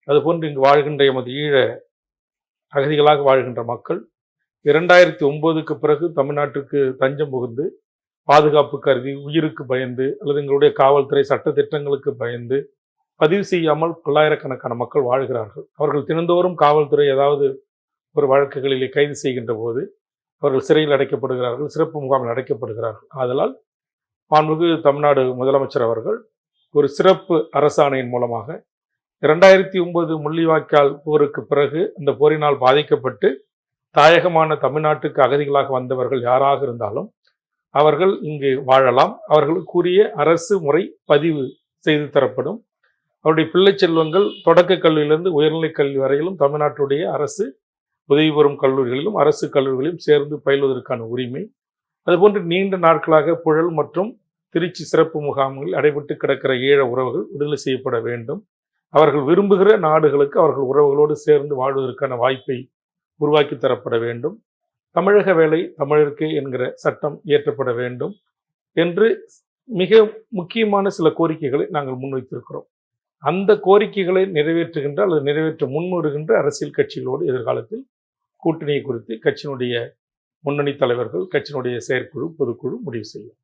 அதுபோன்று இங்கு வாழ்கின்ற எமது ஈழ அகதிகளாக வாழ்கின்ற மக்கள் 2009க்கு பிறகு தமிழ்நாட்டுக்கு தஞ்சம் புகுந்து பாதுகாப்பு கருதி உயிருக்கு பயந்து அல்லது எங்களுடைய காவல்துறை சட்ட திட்டங்களுக்கு பயந்து பதிவு செய்யாமல் பல்லாயிரக்கணக்கான மக்கள் வாழ்கிறார்கள். அவர்கள் தினந்தோறும் காவல்துறை ஏதாவது ஒரு வழக்குகளிலே கைது செய்கின்ற போது அவர்கள் சிறையில் அடைக்கப்படுகிறார்கள், சிறப்பு முகாமில் அடைக்கப்படுகிறார்கள். ஆதலால் மாண்புமிகு தமிழ்நாடு முதலமைச்சர் அவர்கள் ஒரு சிறப்பு அரசாணையின் மூலமாக 2009 முள்ளிவாய்க்கால் போருக்கு பிறகு அந்த போரினால் பாதிக்கப்பட்டு தாயகமான தமிழ்நாட்டுக்கு அகதிகளாக வந்தவர்கள் யாராக இருந்தாலும் அவர்கள் இங்கு வாழலாம். அவர்களுக்குரிய அரசு முறை பதிவு செய்து தரப்படும். அவருடைய பிள்ளை செல்வங்கள் தொடக்க கல்வியிலிருந்து உயர்நிலைக் கல்வி வரையிலும் தமிழ்நாட்டுடைய அரசு உதவி பெறும் கல்லூரிகளிலும் அரசு கல்லூரிகளிலும் சேர்ந்து பயில்வதற்கான உரிமை. அதுபோன்று நீண்ட நாட்களாக புழல் மற்றும் திருச்சி சிறப்பு முகாம்களில் அடைபட்டு கிடக்கிற ஈழ உறவுகள் விடுதலை செய்யப்பட வேண்டும். அவர்கள் விரும்புகிற நாடுகளுக்கு அவர்கள் உறவுகளோடு சேர்ந்து வாழ்வதற்கான வாய்ப்பை உருவாக்கி தரப்பட வேண்டும். தமிழக வேலை தமிழருக்கு என்கிற சட்டம் இயற்றப்பட வேண்டும் என்று மிக முக்கியமான சில கோரிக்கைகளை நாங்கள் முன்வைத்திருக்கிறோம். அந்த கோரிக்கைகளை நிறைவேற்றுகின்ற அல்லது நிறைவேற்ற முன்வருகின்ற அரசியல் கட்சிகளோடு எதிர்காலத்தில் கூட்டணியை குறித்து கட்சியினுடைய முன்னணி தலைவர்கள், கட்சியினுடைய செயற்குழு, பொதுக்குழு முடிவு செய்யும்.